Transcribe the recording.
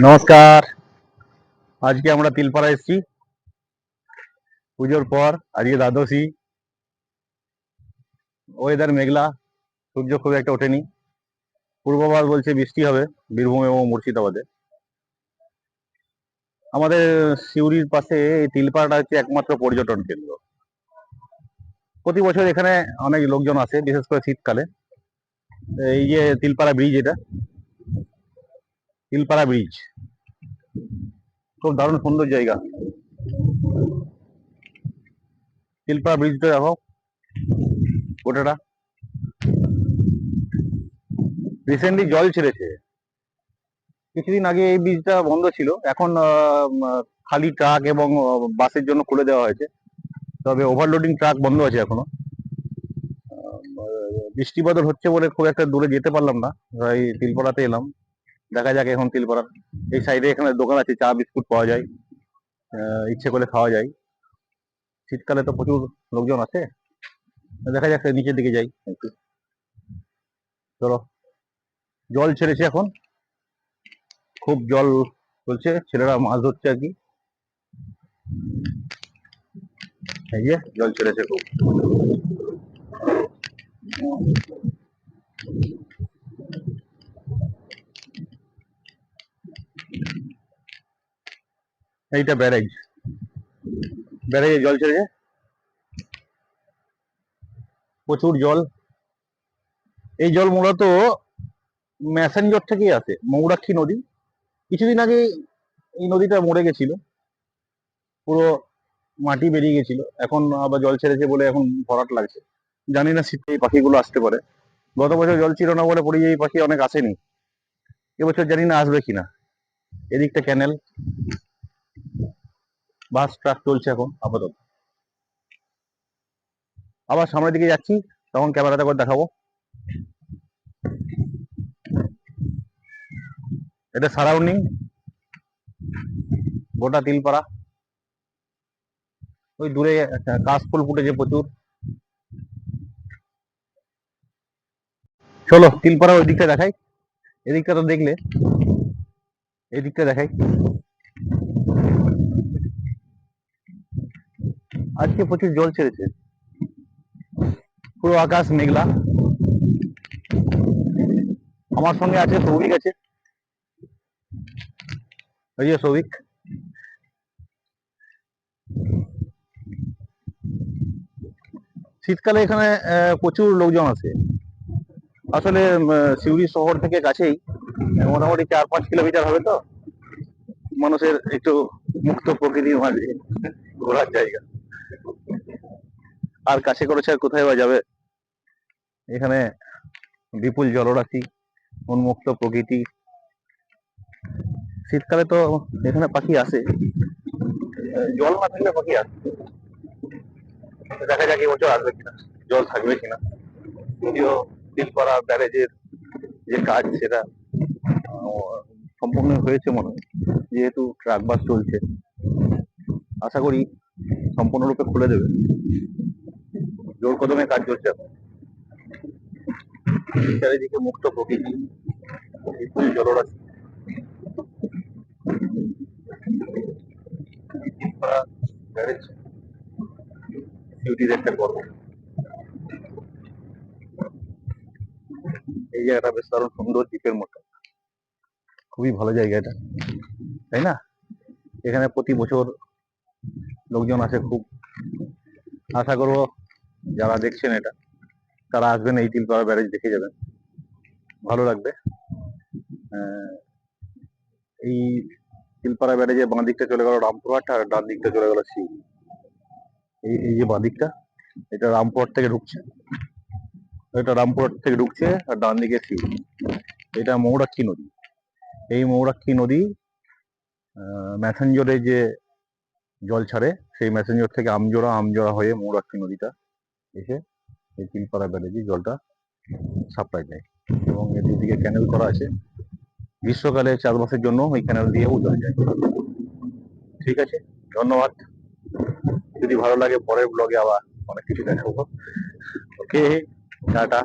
নমস্কার। আজকে আমরা তিলপাড়া এসেছি পুজোর পর। আজকে দ্বাদশী, ওয়েদার মেঘলা, সূর্য খুব একটা ওঠেনি। পূর্বাভাস বলছে বৃষ্টি হবে বীরভূম এবং মুর্শিদাবাদে। আমাদের সিউড়ির পাশে এই তিলপাড়াটা হচ্ছে একমাত্র পর্যটন কেন্দ্র। প্রতি বছর এখানে অনেক লোকজন আসে, বিশেষ করে শীতকালে। এই যে তিলপাড়া ব্রিজ, এটা তিলপাড়া ব্রিজ, খুব দারুণ সুন্দর জায়গা। তিলপাড়া ব্রিজটা দেখো, গোটাটা রিসেন্টলি জল ছেড়েছে। কিছুদিন আগে এই ব্রিজটা বন্ধ ছিল, এখন খালি ট্রাক এবং বাসের জন্য খুলে দেওয়া হয়েছে। তবে ওভারলোডিং ট্রাক বন্ধ আছে এখনো। বৃষ্টি বাদল হচ্ছে বলে খুব একটা দূরে যেতে পারলাম না, তাই তিলপাড়াতে এলাম। দেখা যাক এখন তিলপাড়া এই সাইডে এখানে দোকান আছে, চা বিস্কুট পাওয়া যায়, ইচ্ছে করলে খাওয়া যায়। শীতকালে তো প্রচুর লোকজন আছে। দেখা যাক নিচের দিকে যাই একটু। চলো, জল ছেড়েছে এখন, খুব জল চলছে, ছেলেরা মাছ ধরছে আর কি। এই যে জল ছেড়েছে খুব। এইটা ব্যারেজ, ব্যারেজে জল ছেড়েছে, প্রচুর জল। এই জল মূলত ম্যাসেঞ্জর থেকেই আসে, মৌরাক্ষী নদী। কিছুদিন আগে এই নদীটা মরে গেছিল, পুরো মাটি বেরিয়ে গেছিল। এখন আবার জল ছেড়েছে বলে এখন ভরাট লাগছে। জানি না শীতে এই পাখিগুলো আসতে পারে। গত বছর জল ছিল না বলে পরিযায়ী পাখি অনেক আসেনি, এবছর জানি না আসবে কিনা। এদিকটা ক্যানেল, বাস ট্রাক চলছে এখন আপাতত। আবার সামনের দিকে যাচ্ছি, তখন ক্যামেরাতে করে দেখাবো। এটা সারাউন্ডিং গোটা তিলপাড়া। ওই দূরে কাশফুল ফুটেছে প্রচুর। চলো তিলপাড়া ওই দিকটা দেখাই। এদিকটা তো দেখলে, এই দিকটা দেখাই। আজকে প্রচুর জল ছেড়েছে, পুরো আকাশ মেঘলা। আমার সঙ্গে আছে সৌভিক, আছে ওই যে সৌভিক। শীতকালে এখানে প্রচুর লোকজন আসে। আসলে সিউড়ি শহর থেকে কাছেই, মোটামুটি 4-5 কিলোমিটার হবে। তো মানুষের একটু মুক্ত প্রকৃতির মাঝে ঘোরার জায়গা। আর কাছে করেছে আর কোথায় বা যাবে। এখানে বিপুল জলরাশি, উন্মুক্ত প্রকৃতি। শীতকালে তো এখানে পাখি আসে, জল না থাকলে পাখি আসে। দেখা যাক এবছর আসবে কিনা, জল থাকবে কিনা। যদিও তিলপাড়া ব্যারেজের যে কাজ সেটা সম্পূর্ণ হয়েছে মনে হয়, যেহেতু ট্রাক বাস চলছে। আশা করি সম্পূর্ণরূপে খুলে দেবে। জোর কদমে কাজ চলছে এখন। চারিদিকে মুক্ত প্রকৃতি, বিপুল জলরাশি। তিলপাড়া ব্যারেজ সিউড়ির একটা গর্ব। এই জায়গাটা বেশ দারুণ সুন্দর, দ্বীপের মতো। খুবই ভালো জায়গা এটা, তাই না? এখানে প্রতি বছর লোকজন আসে খুব। আশা করবো যারা দেখছেন এটা, তারা আসবেন, এই তিলপাড়া ব্যারেজ দেখে যাবেন, ভালো লাগবে। এই তিলপাড়া ব্যারেজে বাঁ দিকটা চলে গেল রামপুরহাট, আর ডান দিকটা চলে গেল সিউড়ি। এই যে বাঁ দিকটা, এটা রামপুরহাট থেকে ঢুকছে, এটা রামপুরহাট থেকে ঢুকছে, আর ডান দিকে সিউড়ি। এটা মৌরাক্ষী নদী। এই মৌরাক্ষী নদী ম্যাসেঞ্জরে যে জল ছাড়ে, সেই ম্যাসেঞ্জর থেকে আমজোড়া, আমজোড়া হয়ে মৌরাক্ষী নদীটা এসে এই তিলপাড়া ব্যারেজে জলটা সাপ্লাই দেয়। এবং এর দুদিকে ক্যানেল করা আছে, গ্রীষ্মকালে চাষবাসের জন্য ওই ক্যানেল দিয়েও জল যায়। ঠিক আছে, ধন্যবাদ। যদি ভালো লাগে পরের ব্লগে আবার অনেক কিছু দেখাবো। ওকে, টাটা।